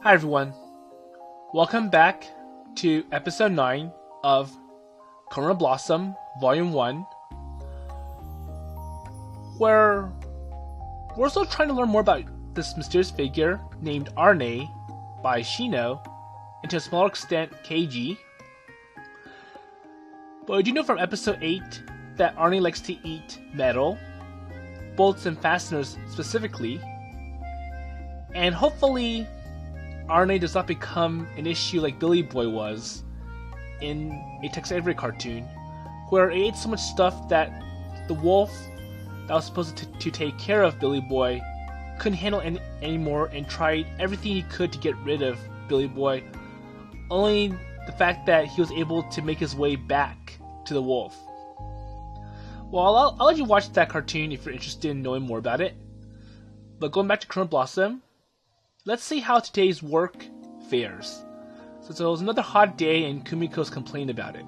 Hi everyone, welcome back to episode 9 of Koronal Blossom Volume 1, where we're still trying to learn more about this mysterious figure named Arne by Shino, and to a smaller extent Keiji. But we do know from episode 8 that Arne likes to eat metal, bolts and fasteners specifically, and hopefully Arne does not become an issue like Billy Boy was in a Tex Avery cartoon, where he ate so much stuff that the wolf that was supposed to take care of Billy Boy couldn't handle anymore and tried everything he could to get rid of Billy Boy, only the fact that he was able to make his way back to the wolf. Well, I'll let you watch that cartoon if you're interested in knowing more about it. But going back to Koronal Blossom, let's see how today's work fares. So it was another hot day and Kumiko's complained about it.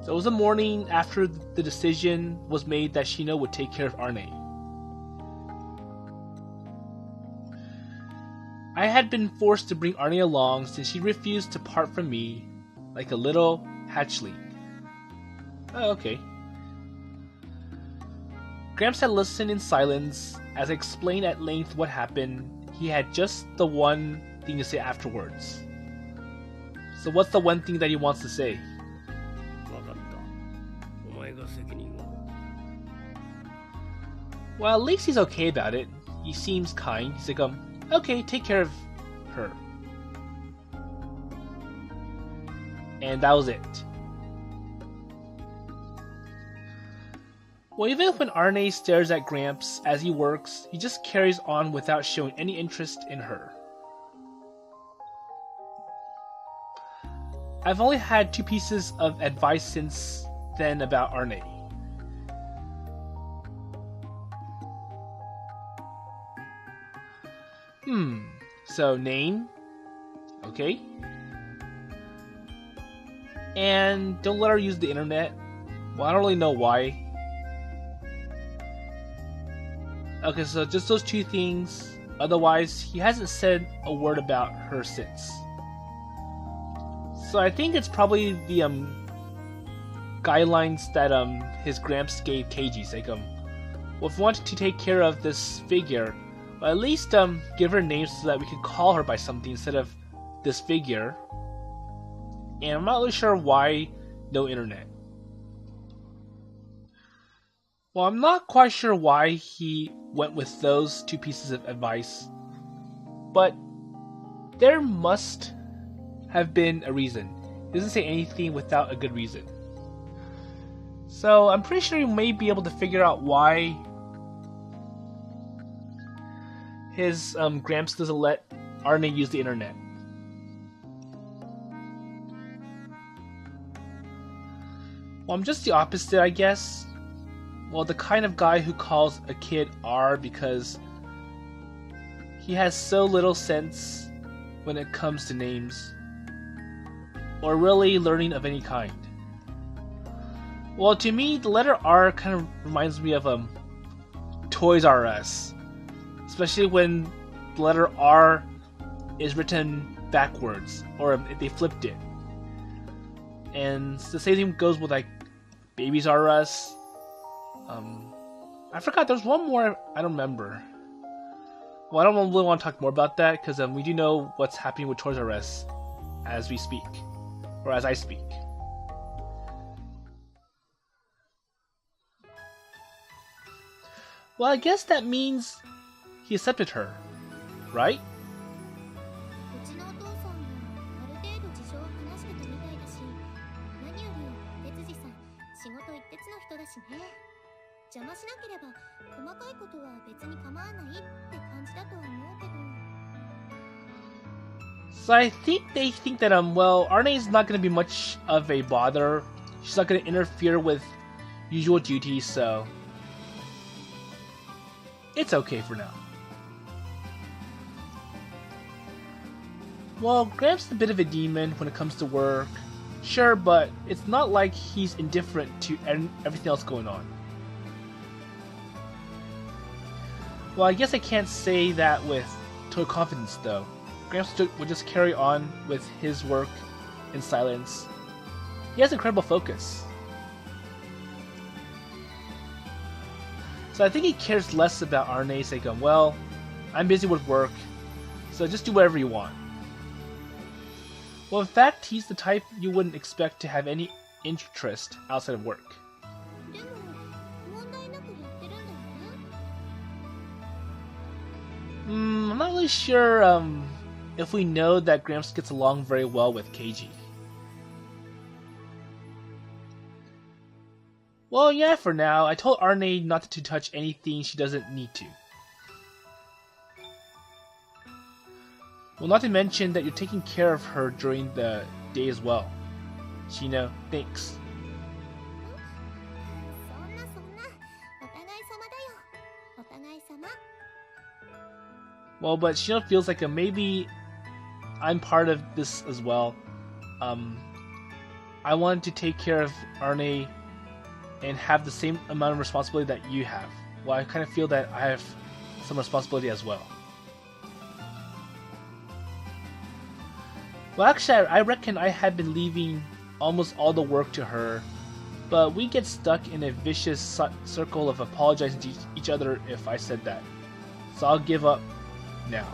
So it was the morning after the decision was made that Shino would take care of Arne. I had been forced to bring Arne along since she refused to part from me like a little hatchling. Oh, okay. Gramps had listened in silence as I explained at length what happened. He had just the one thing to say afterwards. So what's the one thing that he wants to say? Well, at least he's okay about it. He seems kind. He's like, okay, take care of her. And that was it. Well, even when Arne stares at Gramps as he works, he just carries on without showing any interest in her. I've only had 2 pieces of advice since then about Arne. So name, okay. And don't let her use the internet. Well, I don't really know why. Okay, so just those 2 things. Otherwise, he hasn't said a word about her since. So I think it's probably the guidelines that his Gramps gave Keiji. It's like, well, if you want to take care of this figure, well, at least give her names so that we can call her by something instead of this figure. And I'm not really sure why no internet. Well, I'm not quite sure why he went with those 2 pieces of advice, but there must have been a reason. He doesn't say anything without a good reason. So I'm pretty sure you may be able to figure out why his Gramps doesn't let Arne use the internet. Well, I'm just the opposite, I guess. Well, the kind of guy who calls a kid R because he has so little sense when it comes to names, or really learning of any kind. Well, to me, the letter R kind of reminds me of Toys R Us, especially when the letter R is written backwards, or if they flipped it. And the same thing goes with like Babies R Us. I forgot, there's one more I don't remember. Well, I don't really want to talk more about that because we do know what's happening with Toys R Us as we speak, or as I speak. Well, I guess that means he accepted her, right? So I think they think that well, Arne is not going to be much of a bother. She's not going to interfere with usual duties, so it's okay for now. Well, Gramps is a bit of a demon when it comes to work. Sure, but it's not like he's indifferent to everything else going on. Well, I guess I can't say that with total confidence, though. Gramps would just carry on with his work in silence. He has incredible focus. So I think he cares less about Arne saying, well, I'm busy with work, so just do whatever you want. Well, in fact, he's the type you wouldn't expect to have any interest outside of work. I'm not really sure if we know that Gramps gets along very well with Keiji. Well, yeah, for now. I told Arne not to touch anything she doesn't need to. Well, not to mention that you're taking care of her during the day as well. Shino, thanks. Well, but Shino feels like maybe I'm part of this as well. I wanted to take care of Arne and have the same amount of responsibility that you have. Well, I kind of feel that I have some responsibility as well. Well, actually, I reckon I had been leaving almost all the work to her, but we get stuck in a vicious circle of apologizing to each other if I said that. So I'll give up now.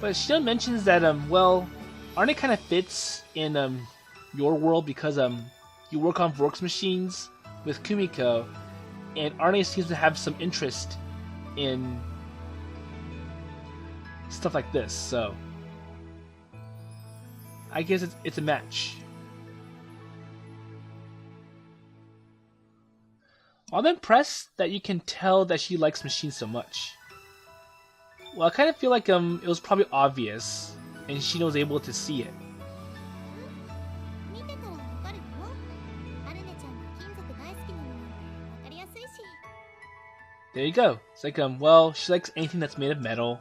But Shino mentions that well, Arne kind of fits in your world because you work on VORKS machines with Kumiko, and Arne seems to have some interest in stuff like this, so I guess it's a match. I'm impressed that you can tell that she likes machines so much. Well, I kind of feel like it was probably obvious, and Shino was able to see it. There you go. It's like well, she likes anything that's made of metal,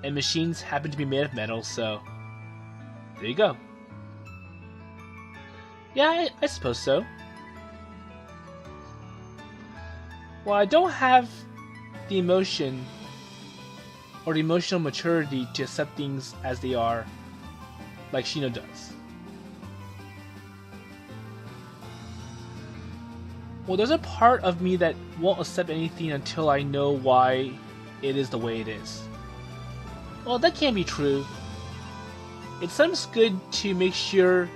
and machines happen to be made of metal, so there you go. Yeah, I suppose so. Well, I don't have the emotion or the emotional maturity to accept things as they are, like Shino does. Well, there's a part of me that won't accept anything until I know why it is the way it is. Well, that can't be true. It's sometimes good to make sure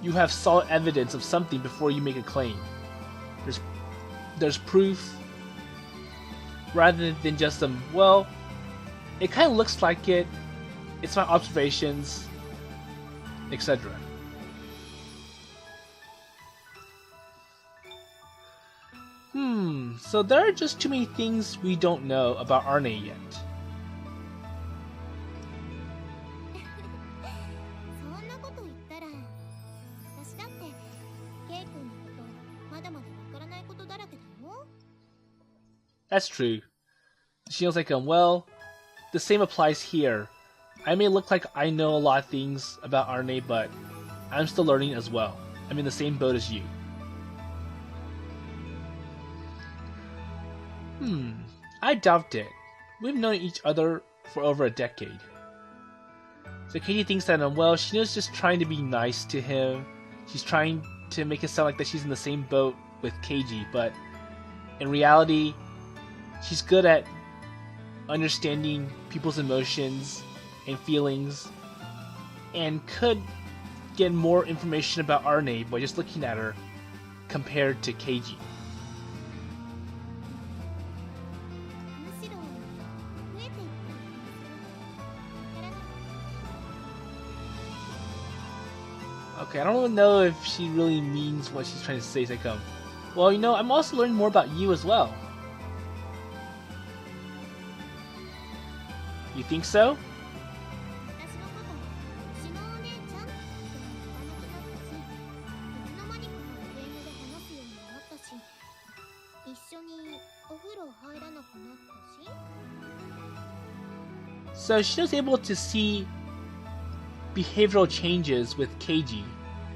you have solid evidence of something before you make a claim. There's proof, rather than just well, it kind of looks like it, it's my observations, etc. So there are just too many things we don't know about Arne yet. That's true. Shino's like, well, the same applies here. I may look like I know a lot of things about Arne, but I'm still learning as well. I'm in the same boat as you. I doubt it. We've known each other for over a decade. So Keiji thinks that, well, Shino's just trying to be nice to him. She's trying to make it sound like that she's in the same boat with Keiji, but in reality, she's good at understanding people's emotions and feelings, and could get more information about Arne by just looking at her compared to Keiji. Okay, I don't really know if she really means what she's trying to say. It's like, well, you know, I'm also learning more about you as well. You think so? So Shino's able to see behavioral changes with Keiji.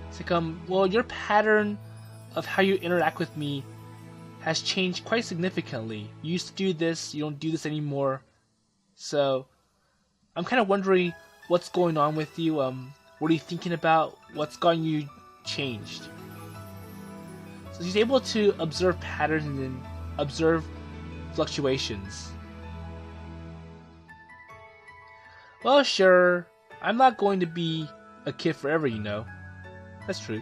It's like, well, your pattern of how you interact with me has changed quite significantly. You used to do this, you don't do this anymore. So I'm kind of wondering what's going on with you. What are you thinking about? What's gotten you changed? So she's able to observe patterns and then observe fluctuations. Well, sure, I'm not going to be a kid forever, you know. That's true.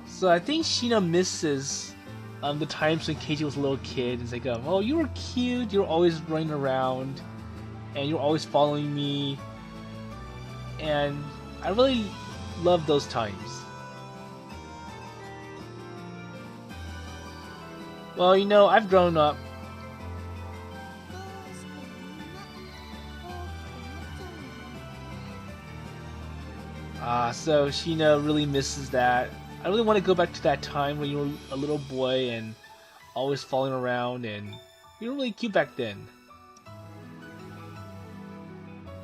So I think Shino misses the times when Keiji was a little kid. It's like, oh, you were cute, you were always running around, and you were always following me, and I really loved those times. Well, you know, I've grown up. So Shino really misses that. I really want to go back to that time when you were a little boy and always falling around, and you were really cute back then.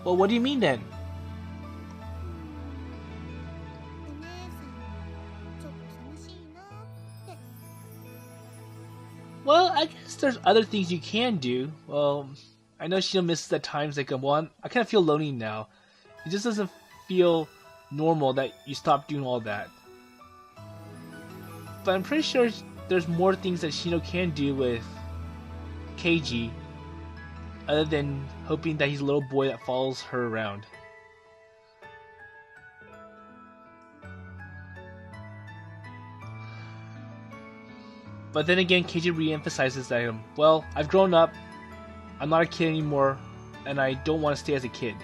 Well, what do you mean then? Well, I guess there's other things you can do. Well, I know Shino misses at times like, well, I kind of feel lonely now. It just doesn't feel normal that you stop doing all that. But I'm pretty sure there's more things that Shino can do with Keiji other than hoping that he's a little boy that follows her around. But then again, Keiji re-emphasizes that, well, I've grown up, I'm not a kid anymore, and I don't want to stay as a kid.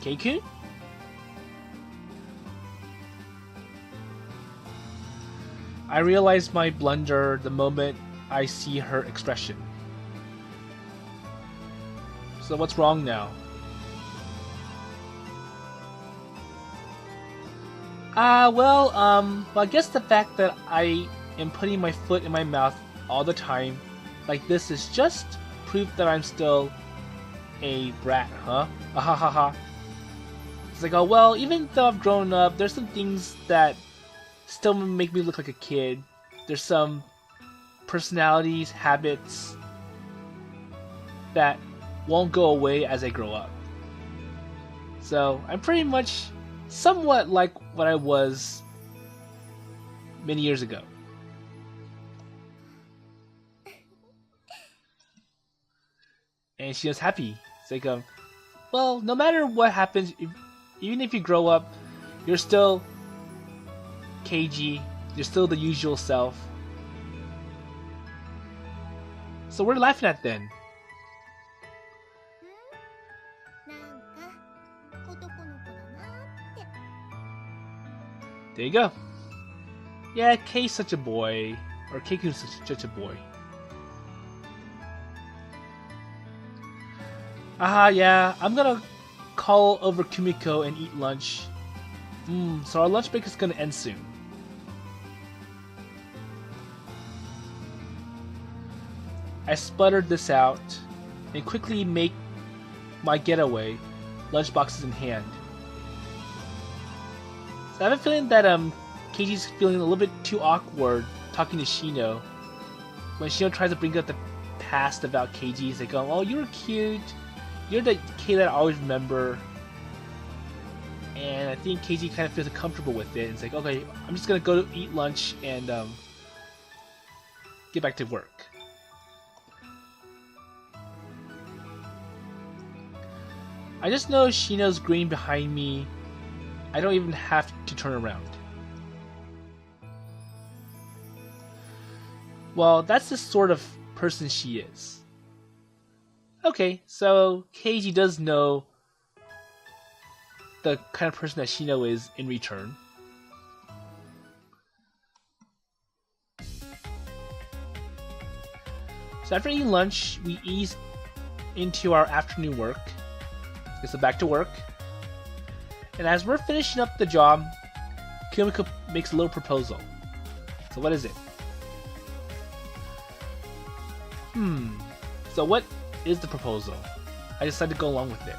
Keikun? I realize my blunder the moment I see her expression. So what's wrong now? Well, I guess the fact that I am putting my foot in my mouth all the time, like this, is just proof that I'm still a brat, huh? Ahahaha. It's like, oh, well, even though I've grown up, there's some things that still make me look like a kid. There's some personalities, habits that won't go away as I grow up. So I'm pretty much somewhat like what I was many years ago. And she was happy. It's like, well, no matter what happens, even if you grow up, you're still Keiji, you're still the usual self. So we're laughing at then. There you go. Yeah, Kei's such a boy. Or Keiku's such a boy. Yeah, I'm gonna call over Kumiko and eat lunch. So our lunch break is gonna end soon. I sputtered this out and quickly make my getaway, lunchboxes in hand. So I have a feeling that Keiji's feeling a little bit too awkward talking to Shino. When Shino tries to bring up the past about Keiji, he's like, oh, you were cute. You're the kid that I always remember. And I think Keiji kind of feels comfortable with it. It's like, okay, I'm just gonna go to eat lunch and get back to work. I just know Shino's grinning behind me. I don't even have to turn around. Well, that's the sort of person she is. Okay, so Keiji does know the kind of person that Shino is in return. So after eating lunch, we ease into our afternoon work. So back to work. And as we're finishing up the job, Kumiko makes a little proposal. So what is it? So what is the proposal? I decided to go along with it.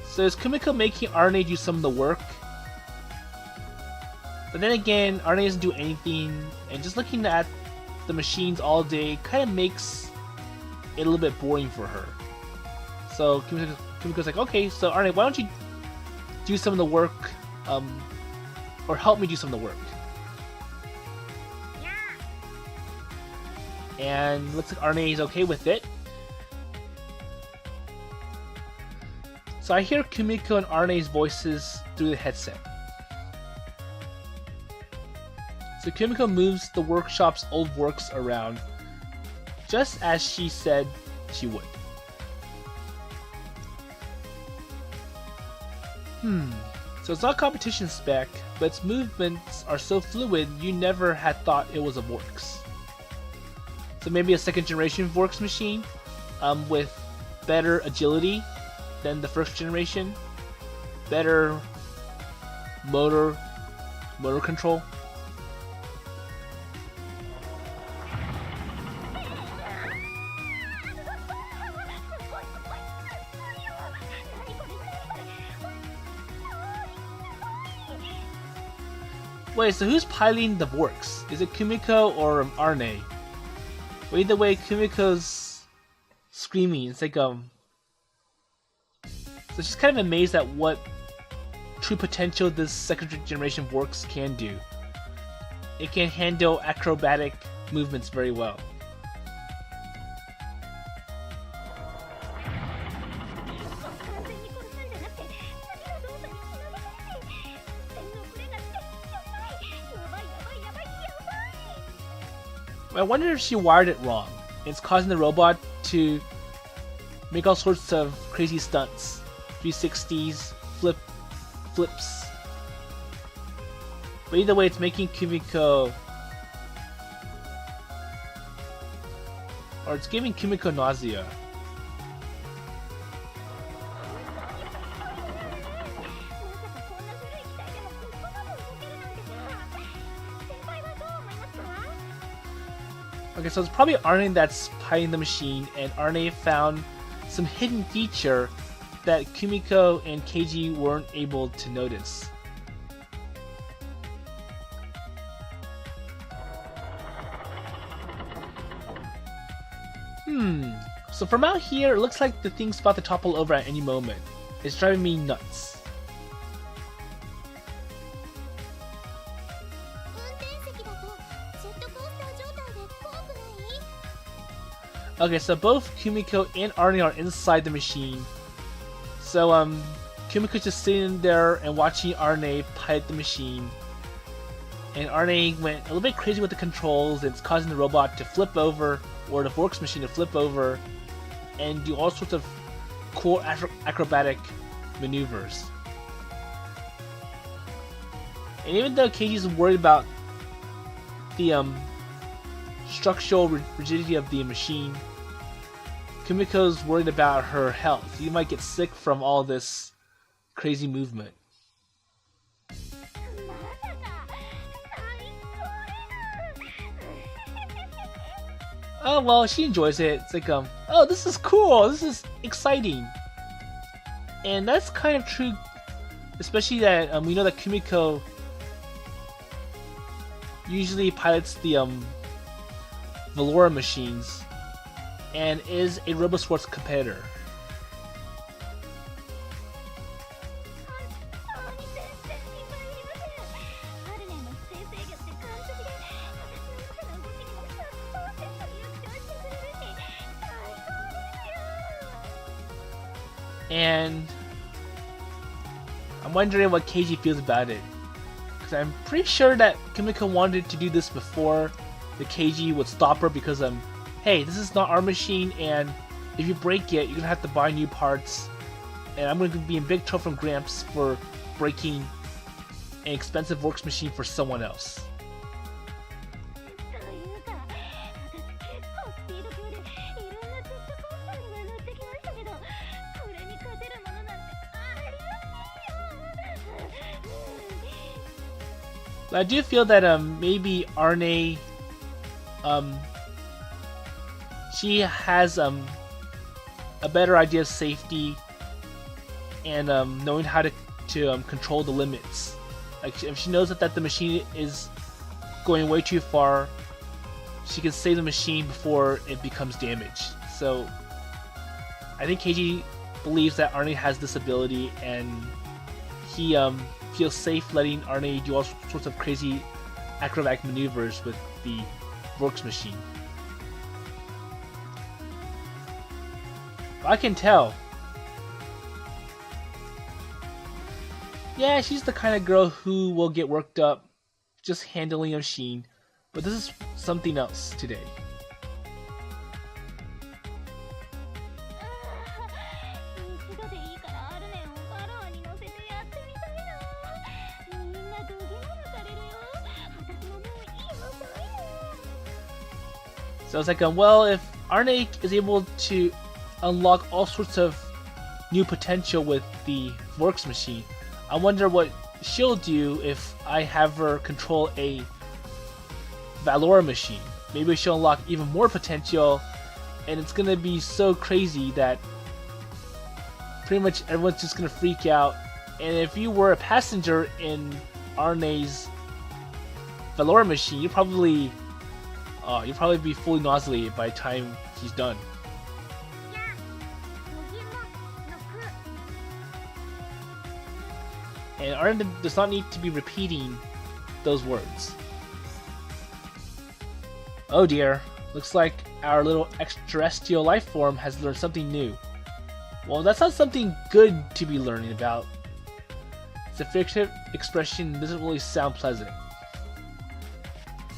So is Kumiko making Arne do some of the work? But then again, Arne doesn't do anything, and just looking at the machines all day kind of makes it a little bit boring for her. So Kumiko's like, okay, so Arne, why don't you do some of the work, or help me do some of the work? And looks like Arne is okay with it. So I hear Kumiko and Arne's voices through the headset. So Kumiko moves the workshop's old works around, just as she said she would. So it's not competition spec, but its movements are so fluid you never had thought it was a VORKS. So maybe a second generation VORKS machine, with better agility than the first generation, better motor control. Wait, so who's piloting the VORKS? Is it Kumiko or Arne? Well, either way, Kumiko's screaming. It's like So she's kind of amazed at what true potential this second generation VORKS can do. It can handle acrobatic movements very well. I wonder if she wired it wrong. It's causing the robot to make all sorts of crazy stunts. 360s, flips. But either way, it's making Kumiko... or it's giving Kumiko nausea. Okay, so it's probably Arne that's piloting the machine, and Arne found some hidden feature that Kumiko and Keiji weren't able to notice. So from out here, it looks like the thing's about to topple over at any moment. It's driving me nuts. Okay, so both Kumiko and Arne are inside the machine. So Kumiko's just sitting there and watching Arne pilot the machine. And Arne went a little bit crazy with the controls, and it's causing the robot to flip over, or the VORKS machine to flip over, and do all sorts of cool acrobatic maneuvers. And even though Keiji's worried about the structural rigidity of the machine, Kumiko's worried about her health. You might get sick from all this crazy movement. Oh well, she enjoys it. It's like oh, this is cool, this is exciting. And that's kind of true, especially that we know that Kumiko usually pilots the Valora machines and is a RoboSports competitor. And I'm wondering what Keiji feels about it, because I'm pretty sure that Kumiko wanted to do this before the Keiji would stop her, because hey, this is not our machine, and if you break it, you're gonna have to buy new parts, and I'm gonna be in big trouble from Gramps for breaking an expensive VORKS machine for someone else. But I do feel that maybe Arne, she has a better idea of safety and knowing how to control the limits. Like if she knows that the machine is going way too far, she can save the machine before it becomes damaged. So I think Keiji believes that Arne has this ability, and he feels safe letting Arne do all sorts of crazy acrobatic maneuvers with the VORKS machine. I can tell. Yeah, she's the kind of girl who will get worked up just handling a machine, but this is something else today. So it's like, well, if Arne is able to unlock all sorts of new potential with the VORKS machine, I wonder what she'll do if I have her control a Valor machine. Maybe she'll unlock even more potential, and it's gonna be so crazy that pretty much everyone's just gonna freak out. And if you were a passenger in Arne's Valor machine, you'd probably be fully nauseated by the time he's done. And Arne does not need to be repeating those words. Oh dear, looks like our little extraterrestrial life form has learned something new. Well, that's not something good to be learning about. It's a figurative expression that doesn't really sound pleasant.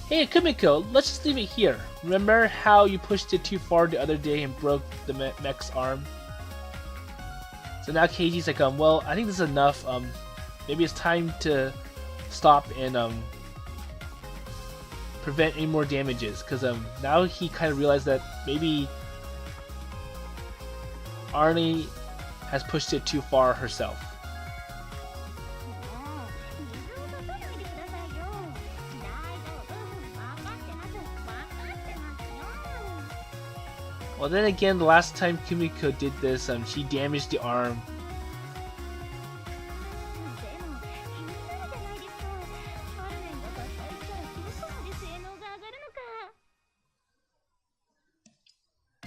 Hey Kumiko, let's just leave it here. Remember how you pushed it too far the other day and broke the mech's arm? So now Keiji's like, well, I think this is enough. Maybe it's time to stop and prevent any more damages, because now he kind of realized that maybe Arne has pushed it too far herself. Well, then again, the last time Kumiko did this, she damaged the arm.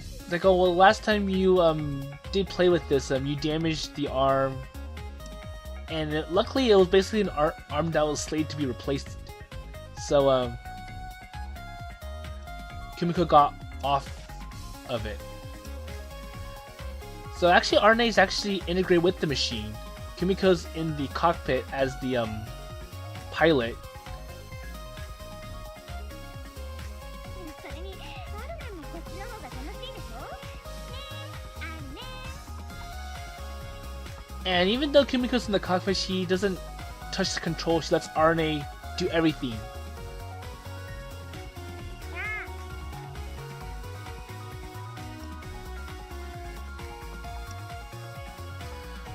It's like, oh well, last time you did play with this, you damaged the arm, and luckily it was basically an arm that was slated to be replaced. So Kumiko got off of it. So actually Arne is actually integrated with the machine. Kumiko's in the cockpit as the pilot. And even though Kumiko's in the cockpit, she doesn't touch the control, she lets Arne do everything.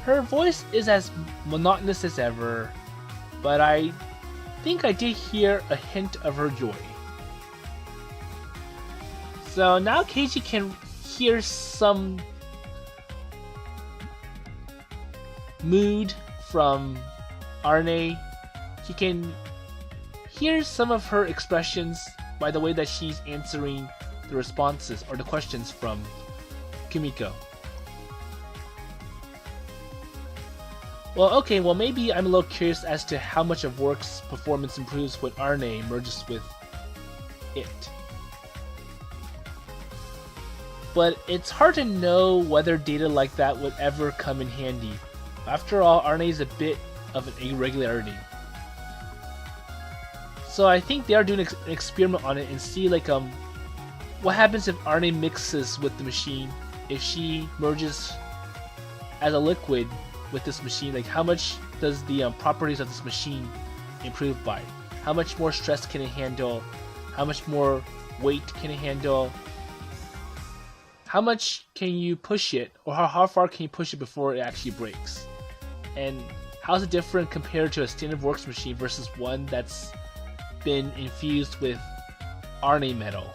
Her voice is as monotonous as ever, but I think I did hear a hint of her joy. So now Keiji can hear some mood from Arne. He can hear some of her expressions by the way that she's answering the responses or the questions from Kumiko. Well, okay, well maybe I'm a little curious as to how much of VORKS' performance improves when Arne merges with it. But it's hard to know whether data like that would ever come in handy. After all, Arne is a bit of an irregularity. So I think they are doing an experiment on it and see like what happens if Arne mixes with the machine if she merges as a liquid with this machine, like how much does the properties of this machine improve by? How much more stress can it handle? How much more weight can it handle? How much can you push it, or how far can you push it before it actually breaks? And how's it different compared to a standard VORKS machine versus one that's been infused with RNA metal?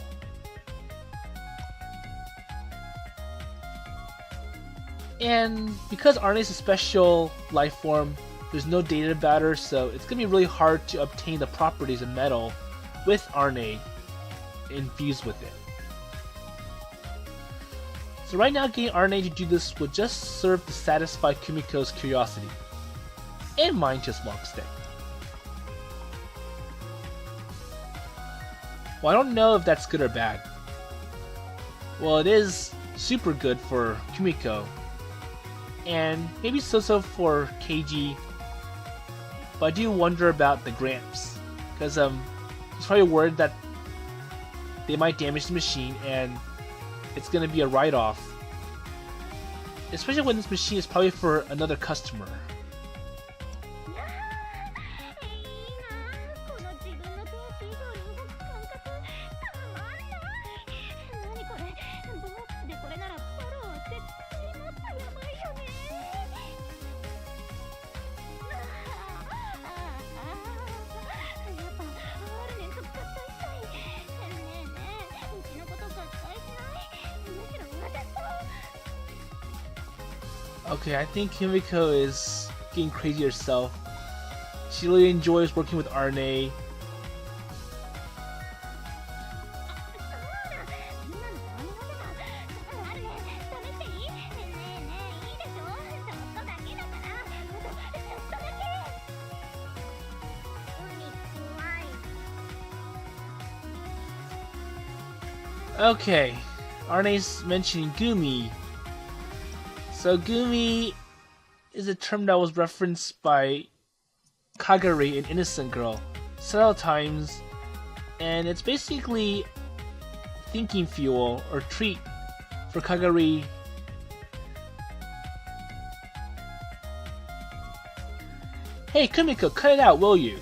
And because RNA is a special life form, there's no data about her, so it's going to be really hard to obtain the properties of metal with RNA infused with it. So right now, getting RNA to do this would just serve to satisfy Kumiko's curiosity, and mine to a small extent. Well, I don't know if that's good or bad. Well, it is super good for Kumiko, and maybe so-so for Keiji, but I do wonder about the Gramps, because he's probably worried that they might damage the machine and it's going to be a write-off, especially when this machine is probably for another customer. Okay, I think Kumiko is getting crazy herself. She really enjoys working with RNA. Okay, RNA's mentioning Gumi. So Gumi is a term that was referenced by Kagari in Innocent Girl several times, and it's basically thinking fuel or treat for Kagari. Hey Kumiko, cut it out, will you?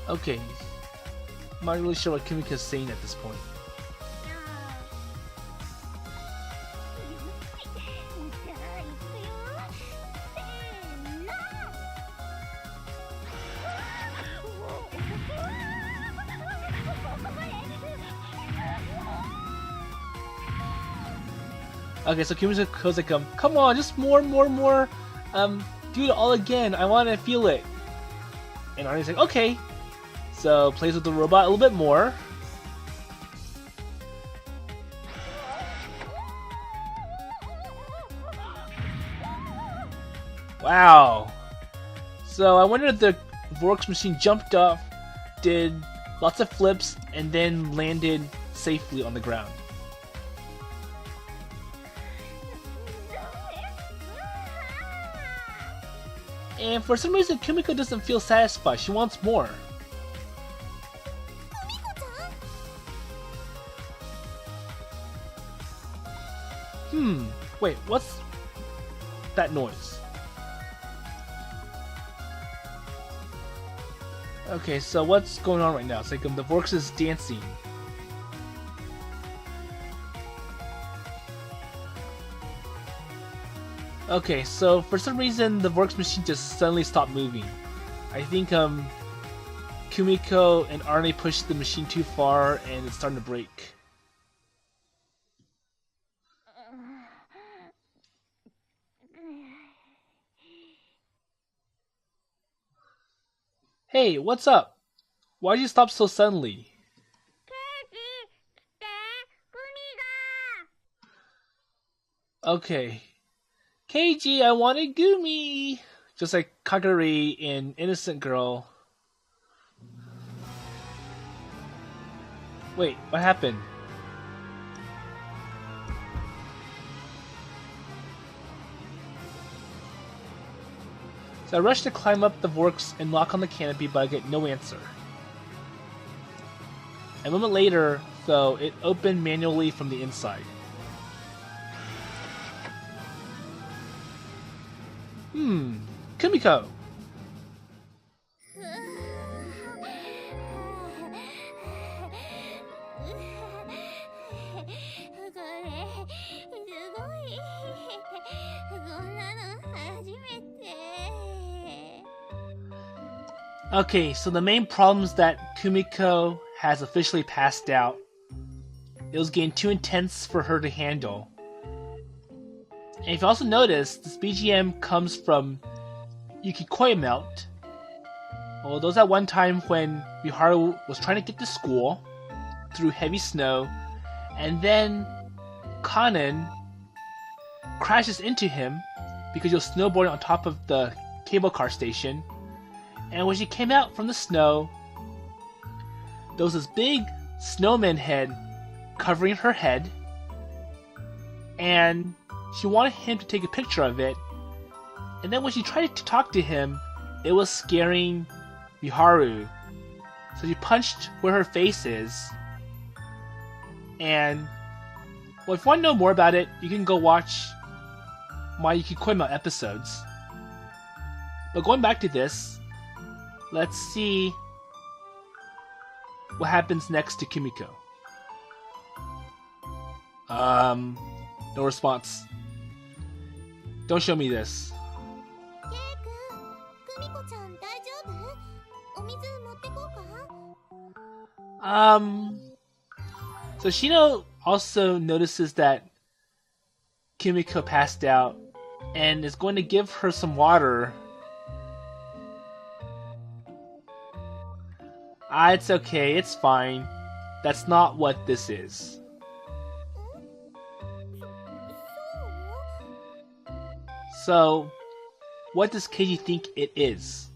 Okay, I'm not really sure what Kumiko's saying at this point. Okay, so Kumiko's like, come on, just more, do it all again, I want to feel it. And Arnie's like, okay. So plays with the robot a little bit more. Wow. So I wonder if the VORKS machine jumped off, did lots of flips, and then landed safely on the ground. And for some reason, Kumiko doesn't feel satisfied. She wants more. Wait, what's that noise? Okay, so what's going on right now? It's like the VORKS is dancing. Okay, so for some reason the VORKS machine just suddenly stopped moving. I think Kumiko and Arnie pushed the machine too far and it's starting to break. Hey, what's up? Why'd you stop so suddenly? Okay. Keiji, I wanted Gumi! Just like Kagari in Innocent Girl. Wait, what happened? So I rush to climb up the VORKS and knock on the canopy, but I get no answer. A moment later, though, it opened manually from the inside. Kumiko! Okay, so the main problem is that Kumiko has officially passed out. It was getting too intense for her to handle. And if you also notice, this BGM comes from Yukikoya Melt. Well, there was that one time when Miharu was trying to get to school through heavy snow, and then Kanen crashes into him because he was snowboarding on top of the cable car station. And when she came out from the snow, there was this big snowman head covering her head, and she wanted him to take a picture of it. And then when she tried to talk to him, it was scaring Miharu. So she punched where her face is. And, well, if you want to know more about it, you can go watch my Yukikoima episodes. But going back to this, let's see what happens next to Kumiko. No response. Don't show me this. So Shino also notices that Kumiko passed out and is going to give her some water. It's okay, it's fine. That's not what this is. So, what does Keiji think it is,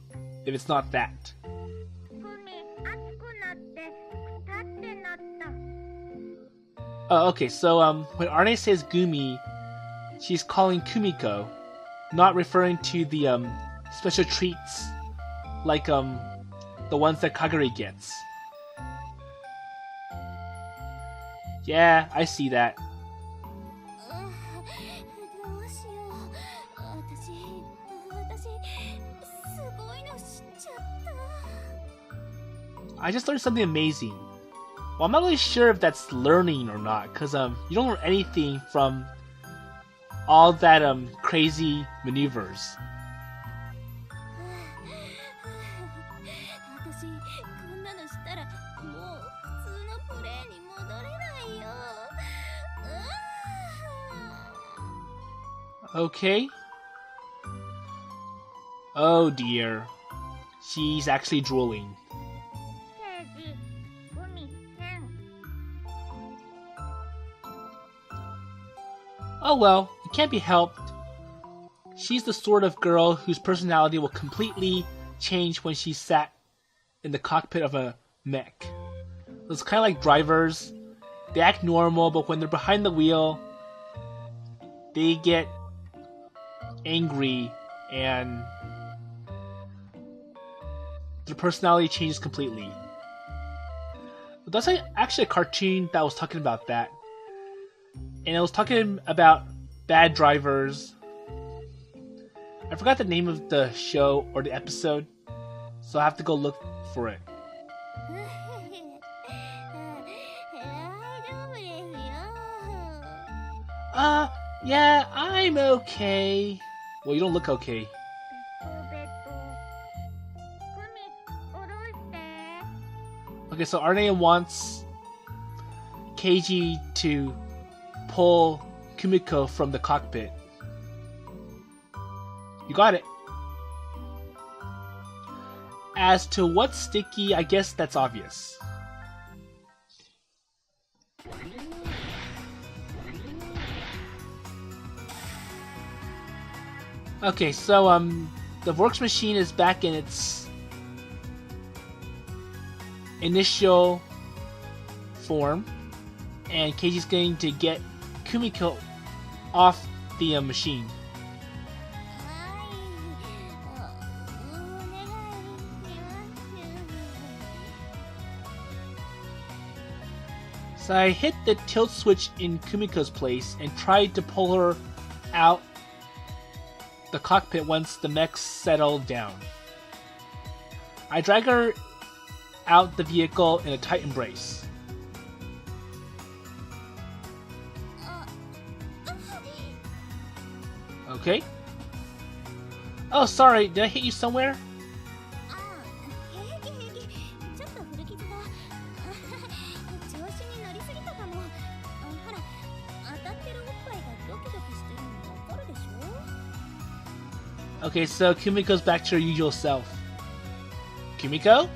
if it's not that? Oh, okay, so when Arne says Gumi, she's calling Kumiko, not referring to the special treats like the ones that Kagure gets. Yeah, I see that. I just learned something amazing. Well, I'm not really sure if that's learning or not, because you don't learn anything from all that crazy maneuvers. Okay. Oh dear. She's actually drooling. Oh well, it can't be helped. She's the sort of girl whose personality will completely change when she's sat in the cockpit of a mech. It's kind of like drivers. They act normal, but when they're behind the wheel, they get angry and their personality changes completely. But that's actually a cartoon that was talking about that. And it was talking about bad drivers. I forgot the name of the show or the episode, so I have to go look for it. Yeah, I'm okay. Well, you don't look okay. Okay, so Arne wants Keiji to pull Kumiko from the cockpit. You got it. As to what's sticky, I guess that's obvious. Okay, so the VORKS machine is back in its initial form, and Keiji's going to get Kumiko off the machine. So I hit the tilt switch in Kumiko's place and tried to pull her out the cockpit once the mechs settled down. I drag her out the vehicle in a tight embrace. Okay. Oh, sorry, did I hit you somewhere? Okay, so Kumiko's back to her usual self. Kumiko?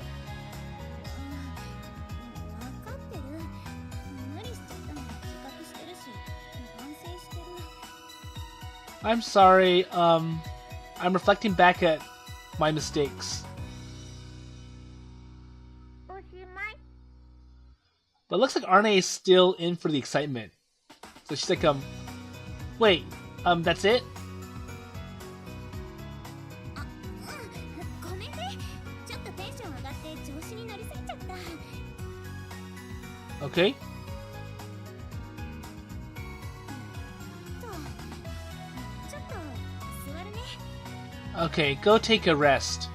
I'm sorry, I'm reflecting back at my mistakes. But it looks like Arne is still in for the excitement. So she's like, wait, that's it? Okay. Okay, go take a rest.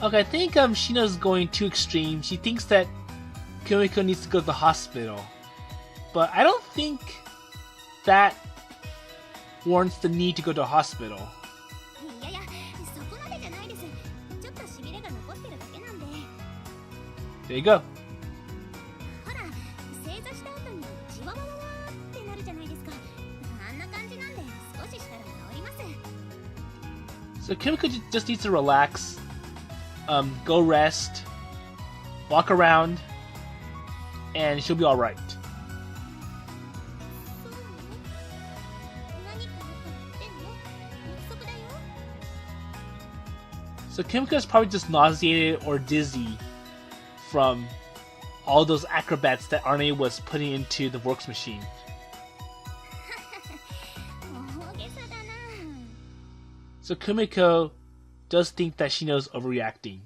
Okay, I think Shino's going too extreme. She thinks that Kumiko needs to go to the hospital. But I don't think that warrants the need to go to a hospital. There you go. So Kumiko just needs to relax, go rest, walk around, and she'll be alright. So Kumiko's probably just nauseated or dizzy from all those acrobats that Arne was putting into the VORKS machine. So Kumiko does think that Shino's overreacting.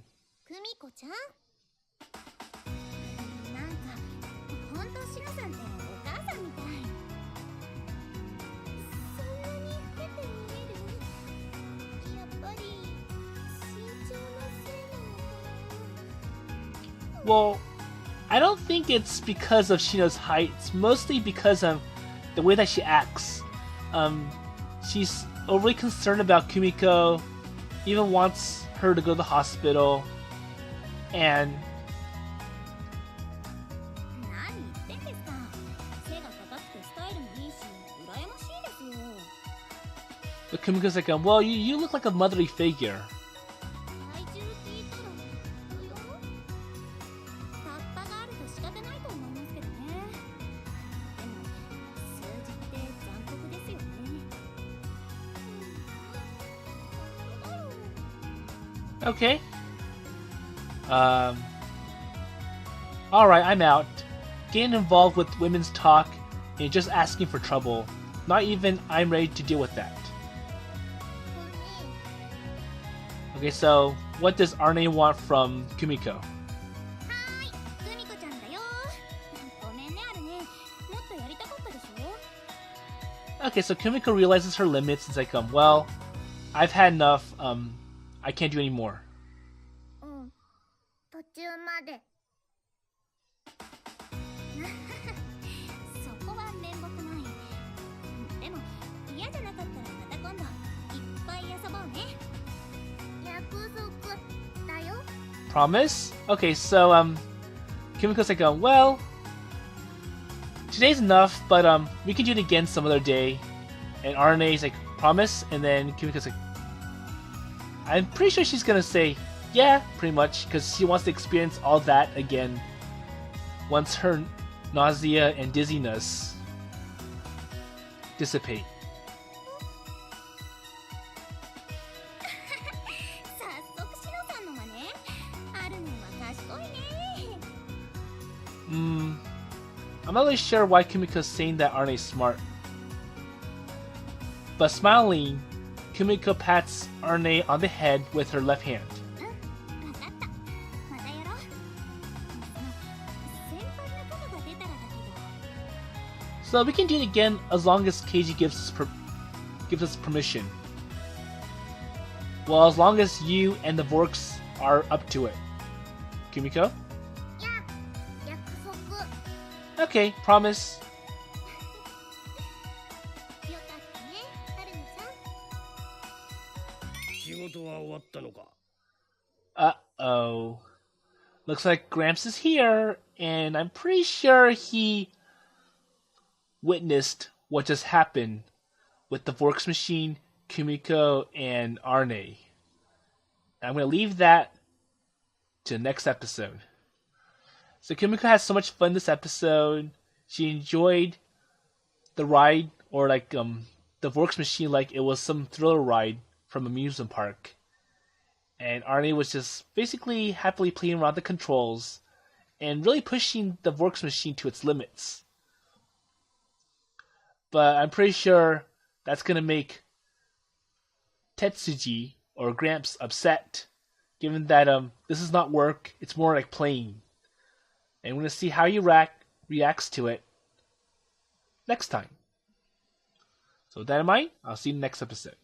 Well, I don't think it's because of Shino's height. It's mostly because of the way that she acts. She's overly concerned about Kumiko, even wants her to go to the hospital, and but Kumiko's like, well, you look like a motherly figure. Okay. Alright, I'm out. Getting involved with women's talk and just asking for trouble. Not even I'm ready to deal with that. Okay, so what does Arne want from Kumiko? Okay, so Kumiko realizes her limits. It's like, well, I've had enough. I can't do any more. Promise? Okay, so Kumiko's like, well, today's enough, but we can do it again some other day. And Arne's like, promise? And then Kumiko's like, I'm pretty sure she's gonna say, yeah, pretty much, because she wants to experience all that again once her nausea and dizziness dissipate. I'm not really sure why Kumiko's saying that Arne's smart. But smiling, Kumiko pats Arne on the head with her left hand. So we can do it again as long as Keiji gives us permission. Well, as long as you and the VORKS are up to it. Kumiko? Okay, promise. Uh-oh. Looks like Gramps is here, and I'm pretty sure he witnessed what just happened with the VORKS machine, Kumiko, and Arne. I'm going to leave that to the next episode. So Kumiko had so much fun this episode. She enjoyed the ride, or the VORKS machine like it was some thriller ride from an amusement park. And Arne was just basically happily playing around the controls and really pushing the VORKS machine to its limits. But I'm pretty sure that's going to make Tetsuji or Gramps upset, given that this is not work, it's more like playing. And we're going to see how he reacts to it next time. So with that in mind, I'll see you in the next episode.